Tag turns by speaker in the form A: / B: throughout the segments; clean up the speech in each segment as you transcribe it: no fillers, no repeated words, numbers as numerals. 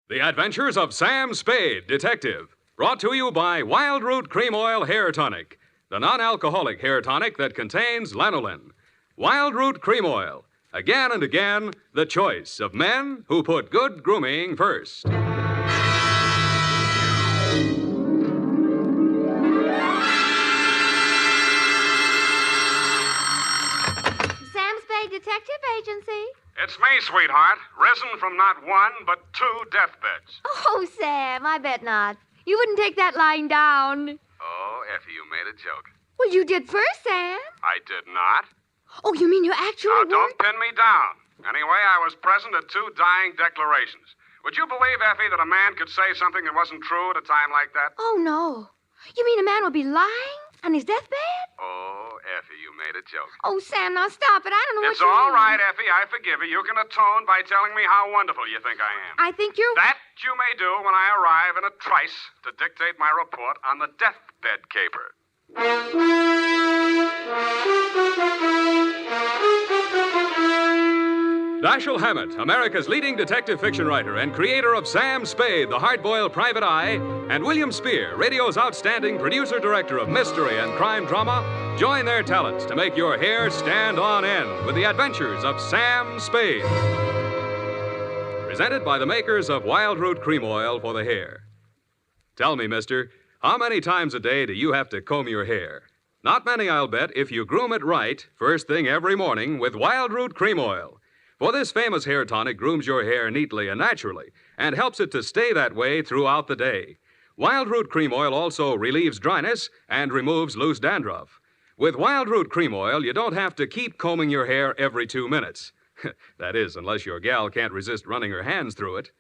A: The Adventures of Sam Spade, Detective. Brought to you by Wild Root Cream Oil Hair Tonic, the non-alcoholic hair tonic that contains lanolin. Wild Root Cream Oil. Again and again, the choice of men who put good grooming first.
B: Sam Spade Detective Agency.
C: It's me, sweetheart. Risen from not one, but two deathbeds.
B: Oh, Sam, I bet not. You wouldn't take that lying down.
C: Oh, Effie, you made a joke.
B: Well, you did first, Sam.
C: I did not.
B: Oh, you mean you actually
C: Now,
B: were?
C: don't pin me down. Anyway, I was present at two dying declarations. Would you believe, Effie, that a man could say something that wasn't true at a time like that?
B: Oh, no. You mean a man would be lying on his deathbed?
C: Oh, Effie, you made a joke.
B: Oh, Sam, now stop it. I don't know
C: It's
B: what you
C: all
B: mean.
C: right, Effie. I forgive you. You can atone by telling me how wonderful you think I am.
B: I think you're...
C: That you may do when I arrive in a trice to dictate my report on the deathbed caper.
A: Dashiell Hammett, America's leading detective fiction writer and creator of Sam Spade, the hard-boiled private eye, and William Spier, radio's outstanding producer-director of mystery and crime drama, join their talents to make your hair stand on end with the Adventures of Sam Spade. Presented by the makers of Wild Root Cream Oil for the hair. Tell me, mister, how many times a day do you have to comb your hair? Not many, I'll bet, if you groom it right, first thing every morning with Wild Root Cream Oil. For this famous hair tonic grooms your hair neatly and naturally and helps it to stay that way throughout the day. Wild Root Cream Oil also relieves dryness and removes loose dandruff. With Wild Root Cream Oil, you don't have to keep combing your hair every 2 minutes. That is, unless your gal can't resist running her hands through it.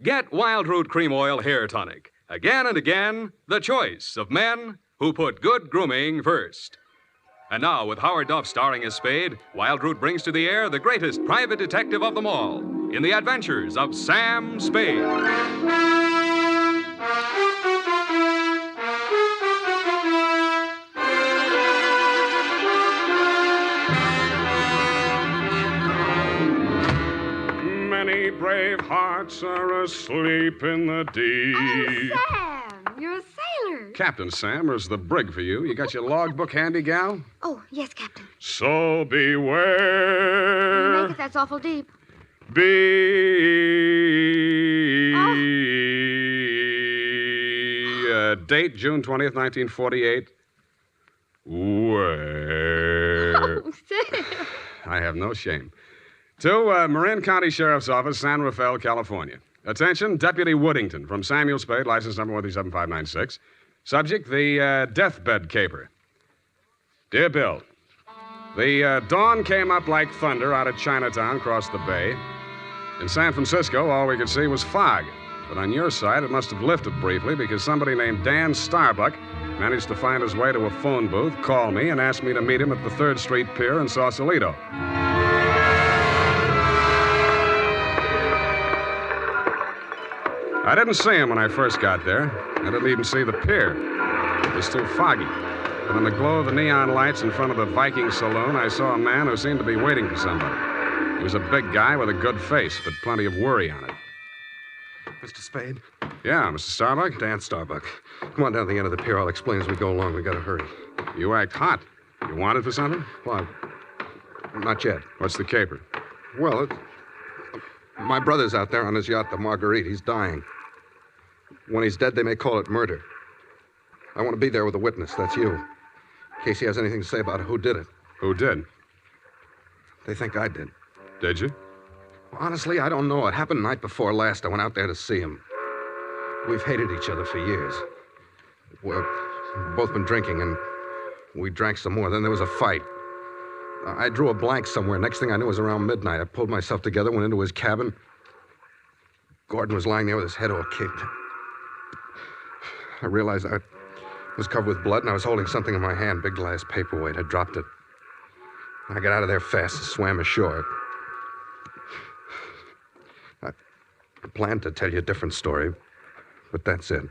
A: Get Wild Root Cream Oil Hair Tonic. Again and again, the choice of men who put good grooming first. And now, with Howard Duff starring as Spade, Wild Root brings to the air the greatest private detective of them all in the Adventures of Sam Spade.
C: Many brave hearts are asleep in the deep.
B: Oh, Sam, you're a sailor.
C: Captain Sam, there's the brig for you. You got your logbook handy, gal?
B: Oh, yes, Captain.
C: So beware.
B: You make it, that's awful deep.
C: Date, June 20th, 1948. Where?
B: Oh, Sam.
C: I have no shame. To Marin County Sheriff's Office, San Rafael, California. Attention, Deputy Woodington from Samuel Spade, license number 1379596. Subject, the deathbed caper. Dear Bill, the dawn came up like thunder out of Chinatown across the bay. In San Francisco, all we could see was fog. But on your side, it must have lifted briefly because somebody named Dan Starbuck managed to find his way to a phone booth, call me, and ask me to meet him at the 3rd Street Pier in Sausalito. I didn't see him when I first got there. I didn't even see the pier. It was too foggy. But in the glow of the neon lights in front of the Viking Saloon, I saw a man who seemed to be waiting for somebody. He was a big guy with a good face, but plenty of worry on it.
D: Mr. Spade?
C: Yeah, Mr. Starbuck?
D: Dan Starbuck. Come on down to the end of the pier. I'll explain as we go along. We gotta hurry.
C: You act hot. You wanted for something?
D: Well, not yet.
C: What's the caper?
D: Well, my brother's out there on his yacht, the Marguerite. He's dying. When he's dead, they may call it murder. I want to be there with a witness. That's you. In case he has anything to say about who did it.
C: Who did?
D: They think I did.
C: Did you?
D: Honestly, I don't know. It happened the night before last. I went out there to see him. We've hated each other for years. We've both been drinking, and we drank some more. Then there was a fight. I drew a blank somewhere. Next thing I knew, it was around midnight. I pulled myself together, went into his cabin. Gordon was lying there with his head all kicked. I realized I was covered with blood, and I was holding something in my hand, big glass paperweight. I dropped it. I got out of there fast and swam ashore. I planned to tell you a different story, but that's it.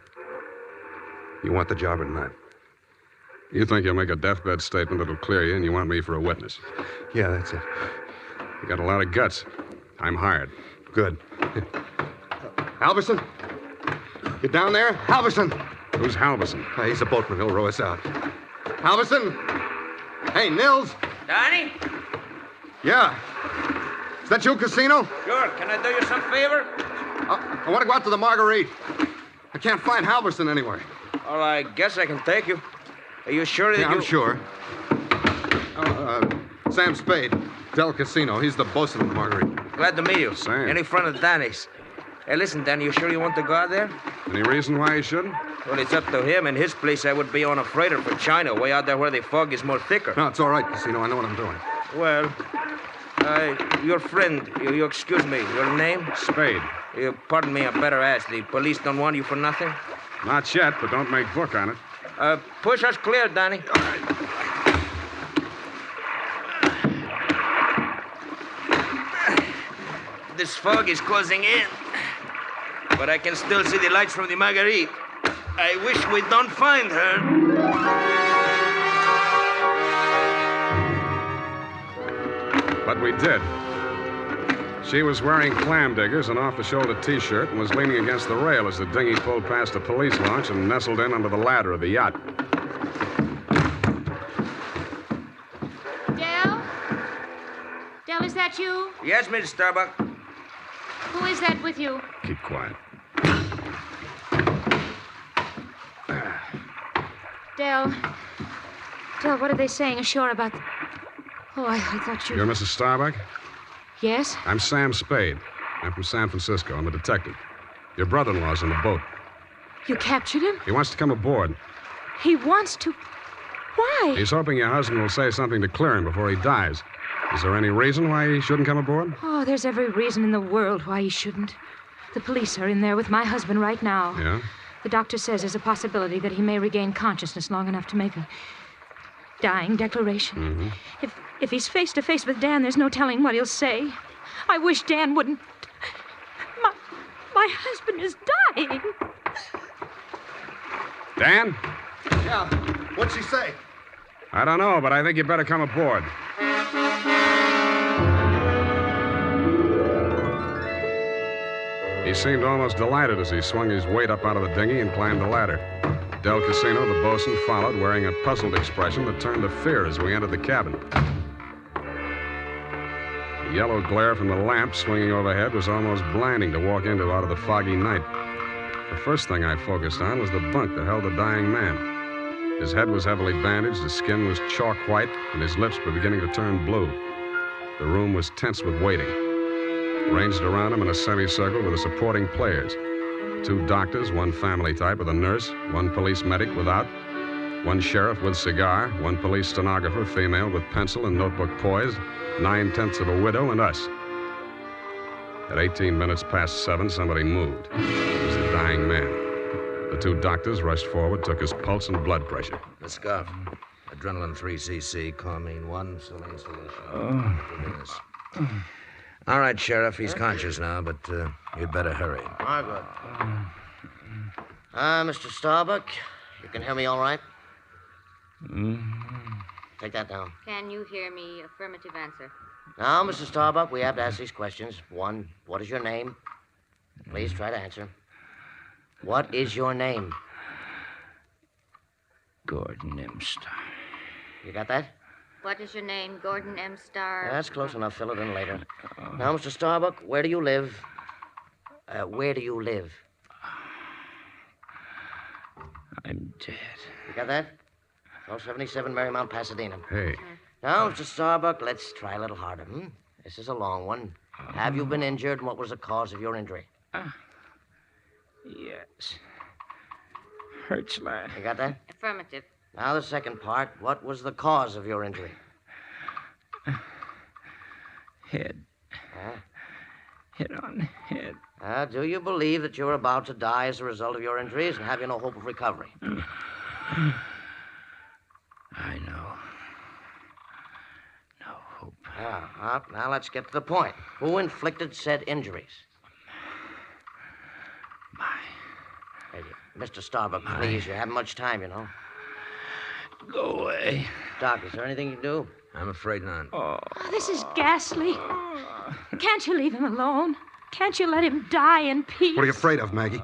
D: You want the job or not?
C: You think you'll make a deathbed statement that'll clear you, and you want me for a witness?
D: Yeah, that's it.
C: You got a lot of guts. I'm hired.
D: Good. Halverson? You down there? Halverson!
C: Who's Halverson?
D: He's a boatman. He'll row us out. Halverson? Hey, Nils?
E: Donnie?
D: Yeah. Is that you, Casino?
E: Sure. Can I do you some favor?
D: I want to go out to the Marguerite. I can't find Halverson anywhere.
E: Well, I guess I can take you. Are you sure that
D: Yeah, I'm sure. Sam Spade, Del Casino. He's the bosun of the Marguerite.
E: Glad to meet you.
C: Sam.
E: Any friend of Danny's. Hey, listen, Danny, you sure you want to go out there?
C: Any reason why he shouldn't?
E: Well, it's up to him. In his place, I would be on a freighter for China, way out there where the fog is more thicker.
D: No, it's all right, Casino. I know what I'm doing.
E: Well, your friend, you excuse me, your name?
C: Spade.
E: You pardon me, I better ask. The police don't want you for nothing?
C: Not yet, but don't make book on it.
E: Push us clear, Danny.
C: All right.
E: This fog is closing in, but I can still see the lights from the Marguerite. I wish we don't find her.
C: But we did. She was wearing clam diggers, an off-the-shoulder T-shirt, and was leaning against the rail as the dinghy pulled past a police launch and nestled in under the ladder of the yacht.
B: Del? Del, is that you?
E: Yes, Miss Starbuck.
B: Who is that with you?
C: Keep quiet.
B: Del, what are they saying ashore about... Oh, I thought you...
C: You're Mrs. Starbuck?
B: Yes?
C: I'm Sam Spade. I'm from San Francisco. I'm a detective. Your brother-in-law's on the boat.
B: You captured him?
C: He wants to come aboard.
B: He wants to... Why?
C: He's hoping your husband will say something to clear him before he dies. Is there any reason why he shouldn't come aboard?
B: Oh, there's every reason in the world why he shouldn't. The police are in there with my husband right now.
C: Yeah?
B: The doctor says there's a possibility that he may regain consciousness long enough to make a dying declaration.
C: Mm-hmm.
B: If he's face to face with Dan, there's no telling what he'll say. I wish Dan wouldn't... My husband is dying.
C: Dan?
D: Yeah. What'd she say?
C: I don't know, but I think you better come aboard. He seemed almost delighted as he swung his weight up out of the dinghy and climbed the ladder. Del Casino, the bosun, followed, wearing a puzzled expression that turned to fear as we entered the cabin. The yellow glare from the lamp swinging overhead was almost blinding to walk into out of the foggy night. The first thing I focused on was the bunk that held the dying man. His head was heavily bandaged, his skin was chalk white, and his lips were beginning to turn blue. The room was tense with waiting. Ranged around him in a semicircle were the supporting players. 2 doctors, 1 family type with a nurse, 1 police medic without, 1 sheriff with cigar, 1 police stenographer, female with pencil and notebook poised, 9/10 of a widow, and us. At 18 minutes past 7, somebody moved. It was the dying man. The 2 doctors rushed forward, took his pulse and blood pressure.
E: The scarf. Adrenaline 3cc, Carmine 1, saline solution. All right, Sheriff, he's conscious now, but you'd better hurry.
F: Margaret. Mr. Starbuck, you can hear me all right? Take that down.
B: Can you hear me? Affirmative answer.
F: Now, Mr. Starbuck, we have to ask these questions. 1, what is your name? Please try to answer. What is your name?
E: Gordon M. Starr.
F: You got that?
B: What is your name? Gordon M. Starr.
F: That's close enough. Fill it in later. Now, Mr. Starbuck, where do you live? Where do you live?
E: I'm dead.
F: You got that? 1277 Marymount, Pasadena.
C: Hey,
F: Now, Mr. Starbuck, let's try a little harder, This is a long one. Have you been injured, and what was the cause of your injury?
E: Yes. Hurts my
F: You got that?
B: Affirmative.
F: Now, the second part. What was the cause of your injury?
E: head. Hit on the head.
F: Do you believe that you're about to die as a result of your injuries, and have you no hope of recovery?
E: I know. No hope.
F: Now let's get to the point. Who inflicted said injuries? Hey, Mr. Starbuck, please. You haven't much time, you know.
E: Go away.
F: Doc, is there anything you can do?
E: I'm afraid not.
B: Oh, this is ghastly. Can't you leave him alone? Can't you let him die in peace?
D: What are you afraid of, Maggie?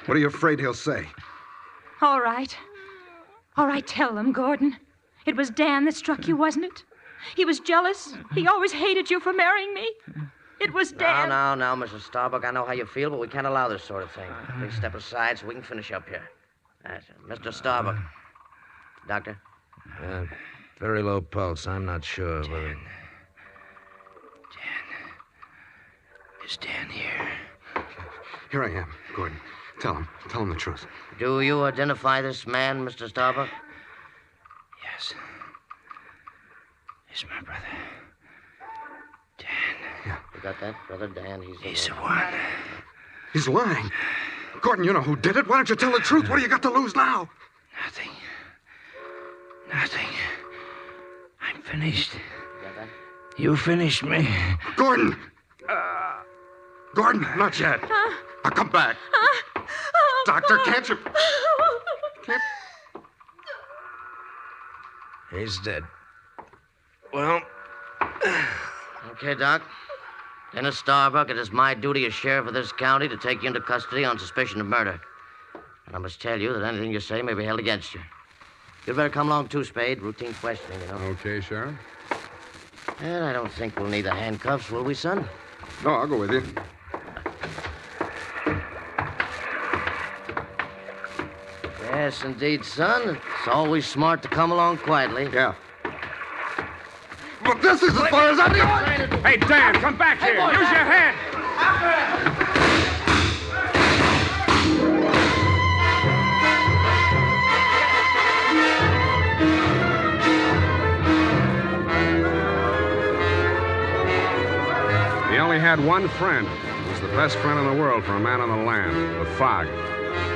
D: What are you afraid he'll say?
B: All right. All right, tell them, Gordon. It was Dan that struck you, wasn't it? He was jealous. He always hated you for marrying me. It was Dan.
F: Now, Mrs. Starbuck, I know how you feel, but we can't allow this sort of thing. Please step aside so we can finish up here. That's it. Mr. Starbuck. Doctor?
E: Very low pulse. I'm not sure whether... Dan. Is Dan here?
D: Here I am, Gordon. Tell him the truth.
F: Do you identify this man, Mr. Starbuck?
E: Yes. He's my brother. Dan.
F: Yeah. You got that, brother Dan?
E: He's the one.
D: He's lying. Gordon, you know who did it. Why don't you tell the truth? What do you got to lose now?
E: Nothing. I'm finished.
F: You got that?
E: You finished me.
D: Gordon! Gordon, not yet. Now come back. Doctor, can't you...
E: He's dead. Well...
F: Okay, Doc. Dennis Starbuck, it is my duty as sheriff of this county to take you into custody on suspicion of murder. And I must tell you that anything you say may be held against you. You'd better come along, too, Spade. Routine questioning, you know.
C: Okay, Sheriff.
F: And I don't think we'll need the handcuffs, will we, son?
D: No, I'll go with you.
F: Yes, indeed, son. It's always smart to come along quietly.
D: Yeah. But this is as far as I'm going.
C: Hey, Dan, come back here. Use your head. He only had one friend. He was the best friend in the world for a man on the land, the fog.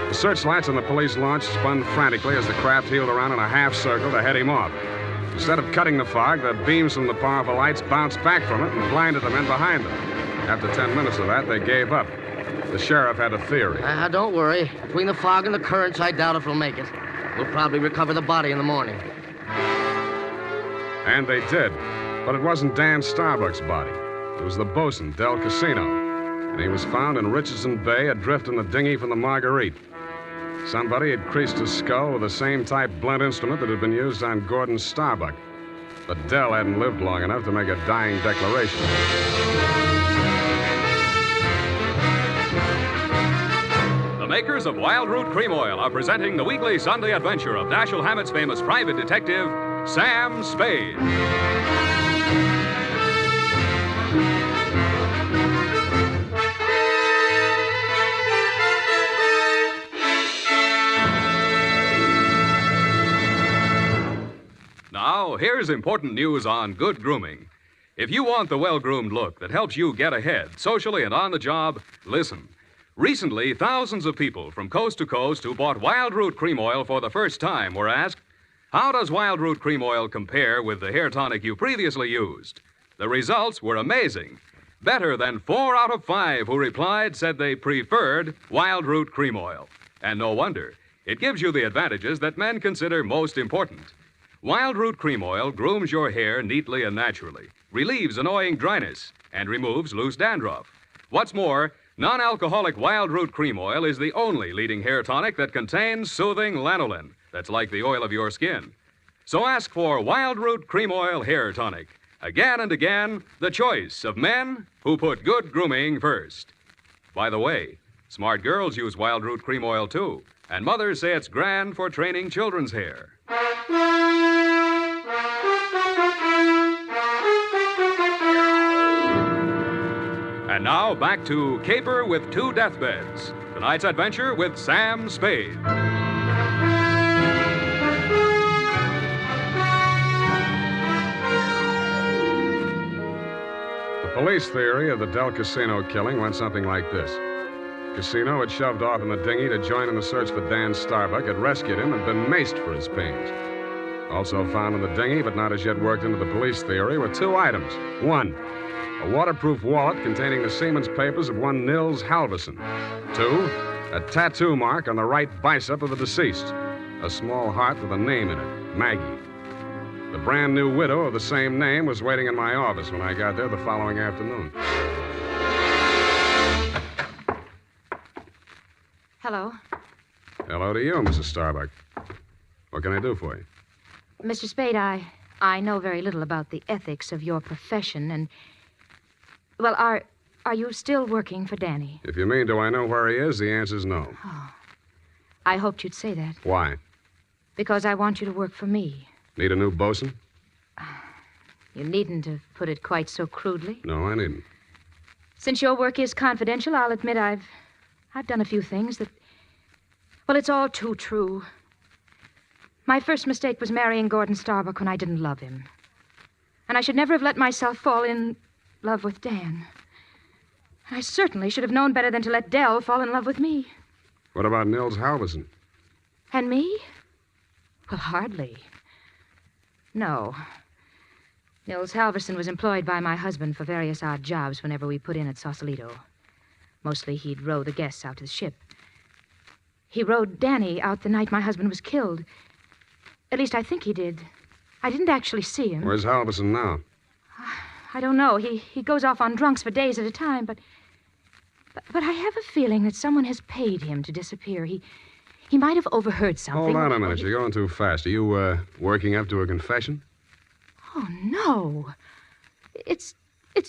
C: The searchlights on the police launch spun frantically as the craft heeled around in a half circle to head him off. Instead of cutting the fog, the beams from the powerful lights bounced back from it and blinded the men behind them. After 10 minutes of that, they gave up. The sheriff had a theory.
F: Don't worry. Between the fog and the currents, I doubt if we'll make it. We'll probably recover the body in the morning.
C: And they did. But it wasn't Dan Starbuck's body. It was the bosun, Del Casino. And he was found in Richardson Bay, adrift in the dinghy from the Marguerite. Somebody had creased his skull with the same type blunt instrument that had been used on Gordon Starbuck. But Del hadn't lived long enough to make a dying declaration.
A: The makers of Wild Root Cream Oil are presenting the weekly Sunday adventure of Dashiell Hammett's famous private detective, Sam Spade. Now, here's important news on good grooming. If you want the well-groomed look that helps you get ahead, socially and on the job, listen. Recently, thousands of people from coast to coast who bought Wild Root Cream Oil for the first time were asked, how does Wild Root Cream Oil compare with the hair tonic you previously used? The results were amazing. Better than 4 out of 5 who replied said they preferred Wild Root Cream Oil. And no wonder. It gives you the advantages that men consider most important. Wild Root Cream Oil grooms your hair neatly and naturally, relieves annoying dryness, and removes loose dandruff. What's more, non-alcoholic Wild Root Cream Oil is the only leading hair tonic that contains soothing lanolin that's like the oil of your skin. So ask for Wild Root Cream Oil Hair Tonic. Again and again, the choice of men who put good grooming first. By the way, smart girls use Wild Root Cream Oil, too, and mothers say it's grand for training children's hair. And now, back to Caper with 2 Deathbeds. Tonight's adventure with Sam Spade.
C: The police theory of the Del Casino killing went something like this. Casino had shoved off in the dinghy to join in the search for Dan Starbuck, had rescued him, and been maced for his pains. Also found in the dinghy, but not as yet worked into the police theory, were 2 items. 1, a waterproof wallet containing the seaman's papers of one Nils Halverson. 2, a tattoo mark on the right bicep of the deceased. A small heart with a name in it, Maggie. The brand new widow of the same name was waiting in my office when I got there the following afternoon.
B: Hello.
C: Hello to you, Mrs. Starbuck. What can I do for you?
B: Mr. Spade, I know very little about the ethics of your profession, and... Well, are you still working for Danny?
C: If you mean, do I know where he is, the answer's no.
B: Oh. I hoped you'd say that.
C: Why?
B: Because I want you to work for me.
C: Need a new bosun?
B: You needn't have put it quite so crudely.
C: No, I needn't.
B: Since your work is confidential, I'll admit I've done a few things that... Well, it's all too true. My first mistake was marrying Gordon Starbuck when I didn't love him. And I should never have let myself fall in love with Dan. I certainly should have known better than to let Dell fall in love with me.
C: What about Nils Halverson?
B: And me? Well, hardly. No. Nils Halverson was employed by my husband for various odd jobs whenever we put in at Sausalito. Mostly he'd row the guests out to the ship. He rowed Danny out the night my husband was killed. At least I think he did. I didn't actually see him.
C: Where's Halverson now?
B: I don't know. He goes off on drunks for days at a time, but I have a feeling that someone has paid him to disappear. He might have overheard something.
C: Hold on a minute. You're going too fast. Are you, working up to a confession?
B: Oh, no. It's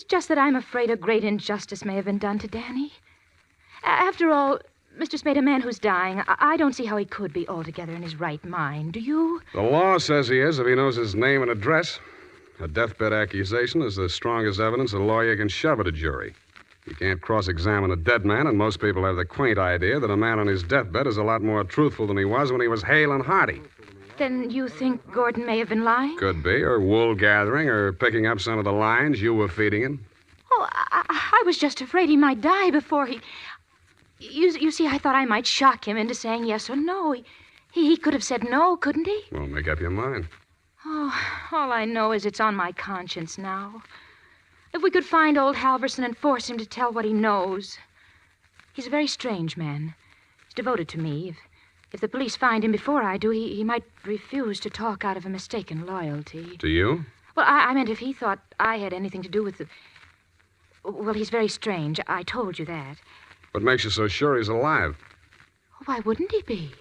B: just that I'm afraid a great injustice may have been done to Danny. After all, Mr. Spade, a man who's dying, I don't see how he could be altogether in his right mind. Do you?
C: The law says he is if he knows his name and address. A deathbed accusation is the strongest evidence a lawyer can shove at a jury. You can't cross-examine a dead man, and most people have the quaint idea that a man on his deathbed is a lot more truthful than he was when he was hale and hearty.
B: Then you think Gordon may have been lying?
C: Could be, or wool gathering, or picking up some of the lines you were feeding him.
B: Oh, I was just afraid he might die before he... You see, I thought I might shock him into saying yes or no. He could have said no, couldn't he?
C: Well, make up your mind.
B: Oh, all I know is it's on my conscience now. If we could find old Halverson and force him to tell what he knows. He's a very strange man. He's devoted to me. If the police find him before I do, he might refuse to talk out of a mistaken loyalty.
C: To you?
B: Well, I meant if he thought I had anything to do with the... Well, he's very strange. I told you that.
C: What makes you so sure he's alive?
B: Why wouldn't he be?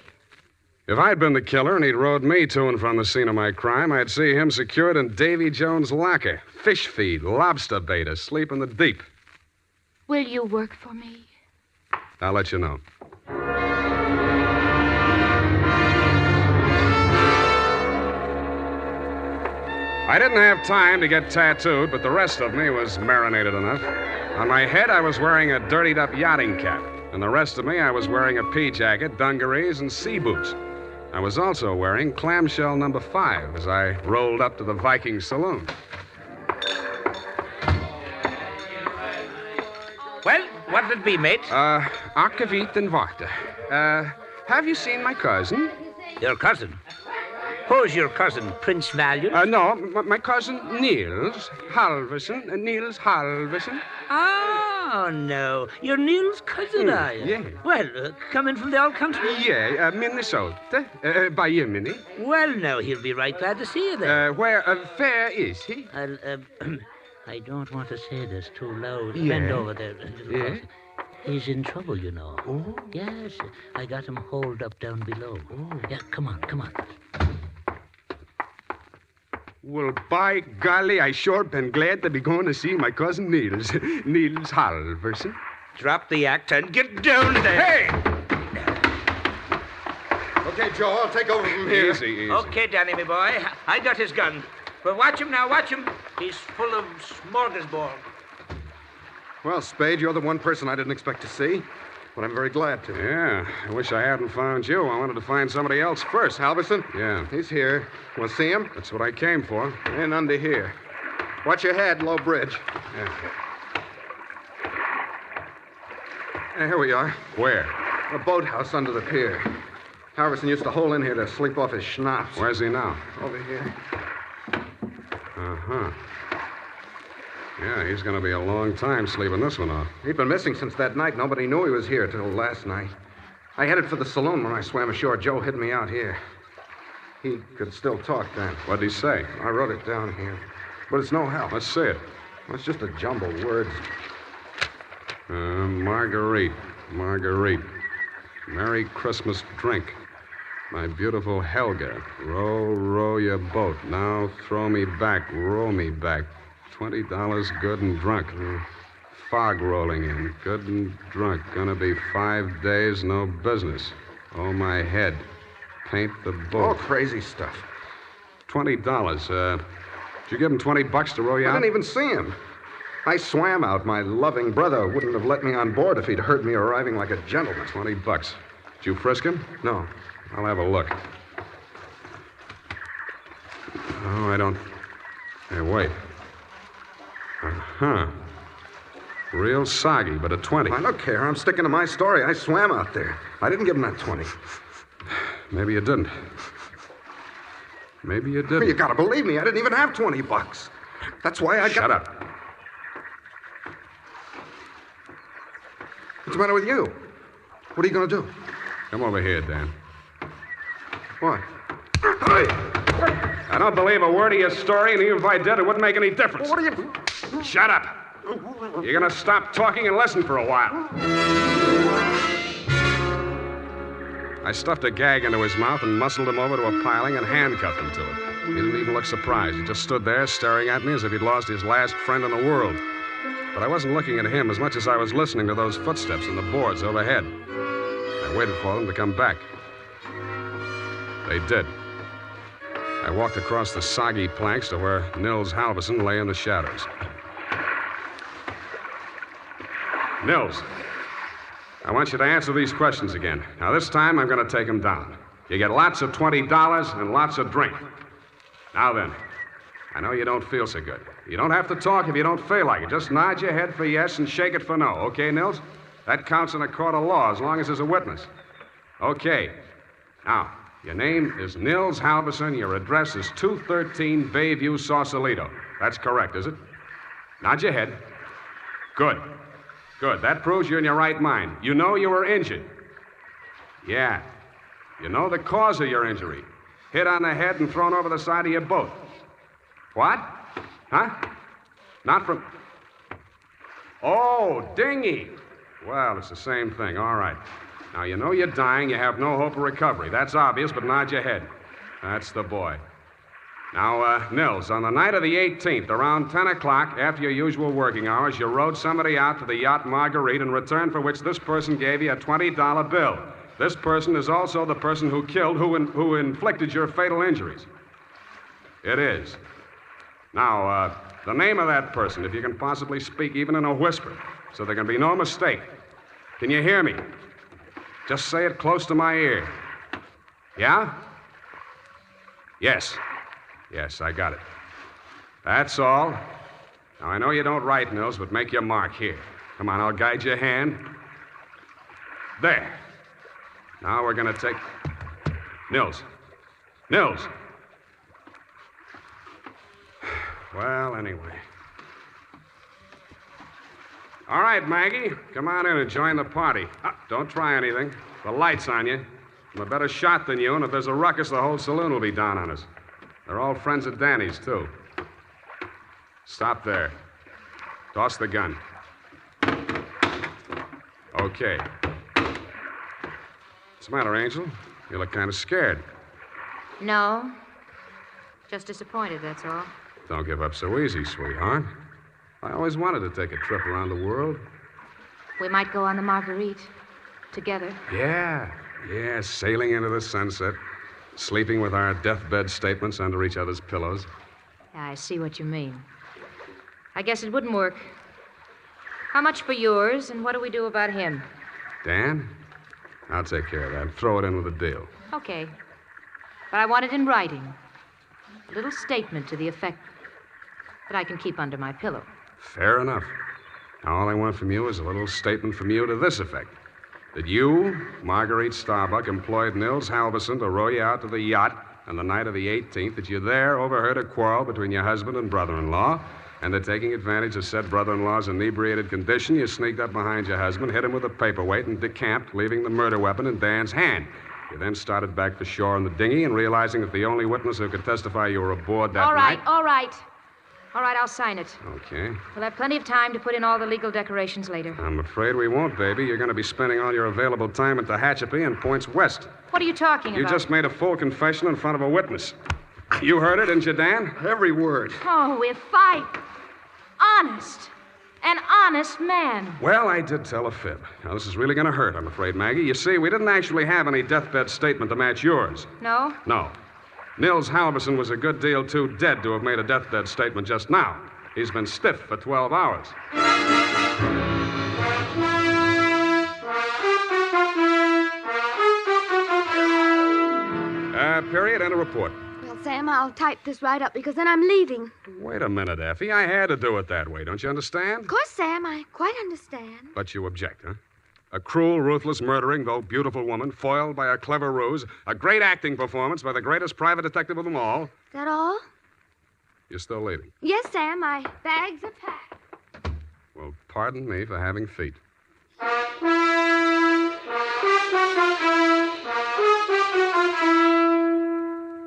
C: If I'd been the killer and he'd rode me to and from the scene of my crime, I'd see him secured in Davy Jones' locker. Fish feed, lobster bait, asleep in the deep.
B: Will you work for me?
C: I'll let you know. I didn't have time to get tattooed, but the rest of me was marinated enough. On my head, I was wearing a dirtied-up yachting cap. And the rest of me, I was wearing a pea jacket, dungarees, and sea boots. I was also wearing clamshell number 5 as I rolled up to the Viking saloon.
G: Well, what'll it be, mate?
H: Akkeviet and water. Have you seen my cousin?
G: Your cousin? Who's your cousin, Prince Valiant?
H: No, my cousin Niels Halverson. Niels Halverson.
G: Oh, no. You're Neil's cousin, are you?
H: Yeah.
G: Well, coming from the old country?
H: Yeah, Minnesota. By Yemeni.
G: Well, no, he'll be right glad to see you there.
H: Where is he?
G: I don't want to say this too loud.
H: Yeah.
G: Bend over there.
H: Yeah?
G: He's in trouble, you know.
H: Oh?
G: Yes, I got him holed up down below.
H: Oh.
G: Yeah, come on.
H: Well, by golly, I sure been glad to be going to see my cousin Niels. Niels Halverson.
G: Drop the act and get down there.
H: Hey!
D: Okay, Joe, I'll take over from here.
C: Easy.
G: Okay, Danny, my boy. I got his gun. But watch him now, watch him. He's full of smorgasbord.
D: Well, Spade, you're the one person I didn't expect to see, but I'm very glad to.
C: Yeah, I wish I hadn't found you. I wanted to find somebody else first.
D: Halverson?
C: Yeah,
D: He's here. Want to see him?
C: that's what I came for.
D: In under here. Watch your head, low bridge.
C: Yeah.
D: Here we are.
C: Where?
D: A boathouse under the pier. Halverson used to hole in here to sleep off his schnapps.
C: Where's he now?
D: Over here.
C: Uh-huh. Yeah, he's going to be a long time sleeping this one off.
D: He'd been missing since that night. Nobody knew he was here till last night. I headed for the saloon when I swam ashore. Joe hid me out here. He could still talk then.
C: What'd he say?
D: I wrote it down here. But it's no help.
C: Let's see it.
D: It's just a jumble of words.
C: Marguerite. Merry Christmas drink. My beautiful Helga. Row, row your boat. Now throw me back, row me back. $20 good and drunk. Fog rolling in. Good and drunk. Gonna be 5 days, no business. Oh, my head. Paint the boat.
D: All crazy stuff.
C: $20. Did you give him $20 to row you
D: I
C: out?
D: didn't even see him. I swam out. My loving brother wouldn't have let me on board if he'd heard me arriving like a gentleman.
C: $20. Did you frisk him?
D: No.
C: I'll have a look. Oh, I don't... Hey, wait. Uh-huh. Real soggy, but a 20.
D: I don't care. I'm sticking to my story. I swam out there. I didn't give him that 20.
C: Maybe you didn't. Maybe you didn't.
D: You gotta believe me. I didn't even have $20. That's why I got...
C: Shut up.
D: What's the matter with you? What are you gonna do?
C: Come over here, Dan.
D: What?
C: I don't believe a word of your story, and even if I did, it wouldn't make any difference.
D: What are you...
C: Shut up. You're gonna stop talking and listen for a while. I stuffed a gag into his mouth and muscled him over to a piling and handcuffed him to it. He didn't even look surprised. He just stood there staring at me as if he'd lost his last friend in the world. But I wasn't looking at him as much as I was listening to those footsteps in the boards overhead. I waited for them to come back. They did. I walked across the soggy planks to where Nils Halverson lay in the shadows. Nils, I want you to answer these questions again. Now, this time, I'm going to take them down. You get lots of $20 and lots of drink. Now then, I know you don't feel so good. You don't have to talk if you don't feel like it. Just nod your head for yes and shake it for no. Okay, Nils? That counts in a court of law as long as there's a witness. Okay. Now, your name is Nils Halverson. Your address is 213 Bayview, Sausalito. That's correct, is it? Nod your head. Good. Good. That proves you're in your right mind. You know you were injured. Yeah. You know the cause of your injury. Hit on the head and thrown over the side of your boat. What? Huh? Not from... Oh, dinghy. Well, it's the same thing. All right. Now, you know you're dying. You have no hope of recovery. That's obvious, but nod your head. That's the boy. Now, Nils, on the night of the 18th, around 10 o'clock, after your usual working hours, you rowed somebody out to the yacht Marguerite, in return for which this person gave you a $20 bill. This person is also the person who killed, who inflicted your fatal injuries. It is. Now, the name of that person, if you can possibly speak even in a whisper, so there can be no mistake. Can you hear me? Just say it close to my ear. Yeah? Yes. Yes, I got it. That's all. Now, I know you don't write, Nils, but make your mark here. Come on, I'll guide your hand. There. Now we're going to take... Nils. Nils. Well, anyway. All right, Maggie. Come on in and join the party. Don't try anything. The light's on you. I'm a better shot than you, and if there's a ruckus, the whole saloon will be down on us. They're all friends of Danny's, too. Stop there. Toss the gun. Okay. What's the matter, Angel? You look kind of scared.
B: No. Just disappointed, that's all.
C: Don't give up so easy, sweetheart. I always wanted to take a trip around the world.
B: We might go on the Marguerite. Together.
C: Yeah, sailing into the sunset. Sleeping with our deathbed statements under each other's pillows.
B: I see what you mean. I guess it wouldn't work. How much for yours, and what do we do about him?
C: Dan? I'll take care of that. Throw it in with a deal.
B: Okay. But I want it in writing. A little statement to the effect that I can keep under my pillow.
C: Fair enough. Now, all I want from you is a little statement from you to this effect. That you, Marguerite Starbuck, employed Nils Halverson to row you out to the yacht on the night of the 18th, that you there overheard a quarrel between your husband and brother-in-law, and that taking advantage of said brother-in-law's inebriated condition, you sneaked up behind your husband, hit him with a paperweight, and decamped, leaving the murder weapon in Dan's hand. You then started back to shore in the dinghy, and realizing that the only witness who could testify you were aboard that night...
B: All right. All right, I'll sign it.
C: Okay.
B: We'll have plenty of time to put in all the legal decorations later.
C: I'm afraid we won't, baby. You're going to be spending all your available time at the Tehachapi and points west.
B: What are you talking
C: You
B: about?
C: just made a full confession in front of a witness. You heard it, didn't you, Dan?
H: Every word.
B: Oh, if I... Honest. An honest man.
C: Well, I did tell a fib. Now, this is really going to hurt, I'm afraid, Maggie. You see, we didn't actually have any deathbed statement to match yours.
B: No?
C: No. Nils Halverson was a good deal too dead to have made a deathbed statement just now. He's been stiff for 12 hours. Period, and a report.
I: Well, Sam, I'll type this right up because then I'm leaving.
C: Wait a minute, Effie. I had to do it that way. Don't you understand?
I: Of course, Sam, I quite understand.
C: But you object, huh? A cruel, ruthless, murdering, though beautiful woman, foiled by a clever ruse, a great acting performance by the greatest private detective of them all.
I: Is that all?
C: You're still leaving.
I: Yes, Sam, my bags are packed.
C: Well, pardon me for having feet.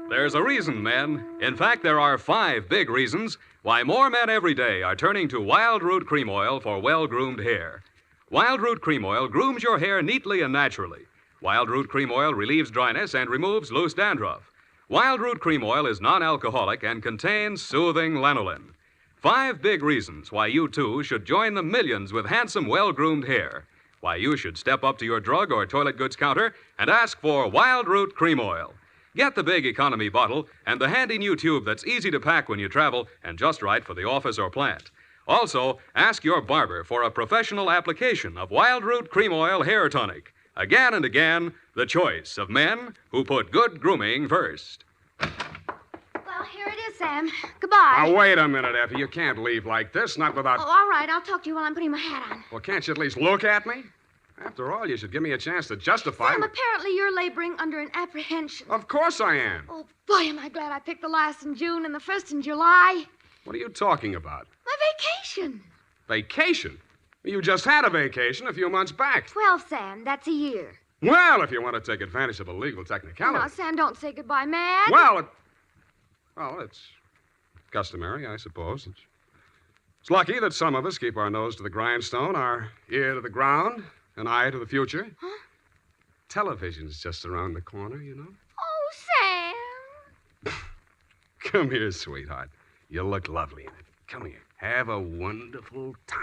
A: There's a reason, men. In fact, there are 5 big reasons why more men every day are turning to Wild Root Cream Oil for well-groomed hair. Wild Root Cream Oil grooms your hair neatly and naturally. Wild Root Cream Oil relieves dryness and removes loose dandruff. Wild Root Cream Oil is non-alcoholic and contains soothing lanolin. 5 big reasons why you, too, should join the millions with handsome, well-groomed hair. Why you should step up to your drug or toilet goods counter and ask for Wild Root Cream Oil. Get the big economy bottle and the handy new tube that's easy to pack when you travel and just right for the office or plant. Also, ask your barber for a professional application of Wild Root Cream Oil Hair Tonic. Again and again, the choice of men who put good grooming first.
I: Well, here it is, Sam. Goodbye.
C: Now, wait a minute, Effie. You can't leave like this, not without...
I: Oh, all right. I'll talk to you while I'm putting my hat on.
C: Well, can't you at least look at me? After all, you should give me a chance to justify...
I: Sam, apparently you're laboring under an apprehension.
C: Of course I am.
I: Oh, boy, am I glad I picked the last in June and the first in July.
C: What are you talking about?
I: My vacation.
C: Vacation? You just had a vacation a few months back.
I: 12, Sam. That's a year.
C: Well, if you want to take advantage of a legal technicality...
I: No, Sam, don't say goodbye, man.
C: Well, it's customary, I suppose. It's lucky that some of us keep our nose to the grindstone, our ear to the ground, an eye to the future.
I: Huh?
C: Television's just around the corner, you know.
I: Oh, Sam.
C: Come here, sweetheart. You look lovely in it. Come here. Have a wonderful time.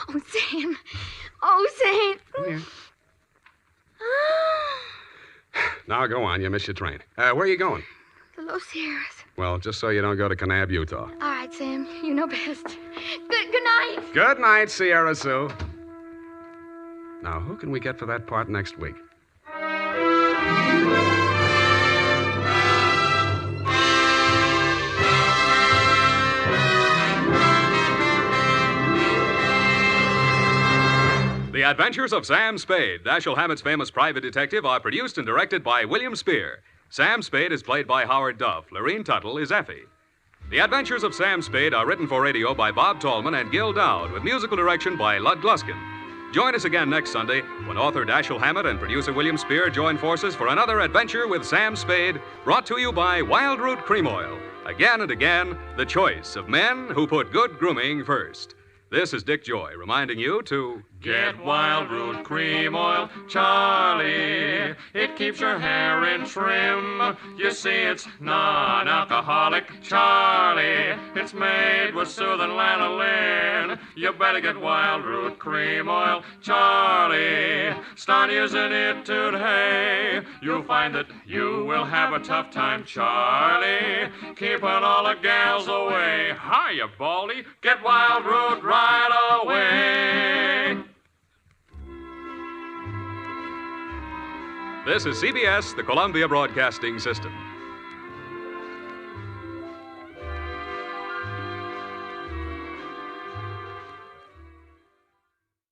I: Oh, Sam. Oh, Sam.
C: Come here. Now, go on. You missed your train. Where are you going?
I: The Los Sierras.
C: Well, just so you don't go to Kanab, Utah.
I: All right, Sam. You know best. Good night.
C: Good night, Sierra Sue. Now, who can we get for that part next week?
A: The Adventures of Sam Spade, Dashiell Hammett's famous private detective, are produced and directed by William Spier. Sam Spade is played by Howard Duff. Lurene Tuttle is Effie. The Adventures of Sam Spade are written for radio by Bob Tallman and Gil Dowd, with musical direction by Lud Gluskin. Join us again next Sunday when author Dashiell Hammett and producer William Spier join forces for another adventure with Sam Spade, brought to you by Wild Root Cream Oil. Again and again, the choice of men who put good grooming first. This is Dick Joy reminding you to...
J: Get Wild Root Cream Oil, Charlie. It keeps your hair in trim. You see, it's non-alcoholic, Charlie. It's made with soothing lanolin. You better get Wild Root Cream Oil, Charlie. Start using it today. You'll find that you will have a tough time, Charlie, keeping all the gals away. Hiya, Baldy. Get Wild Root right away.
A: This is CBS, the Columbia Broadcasting System.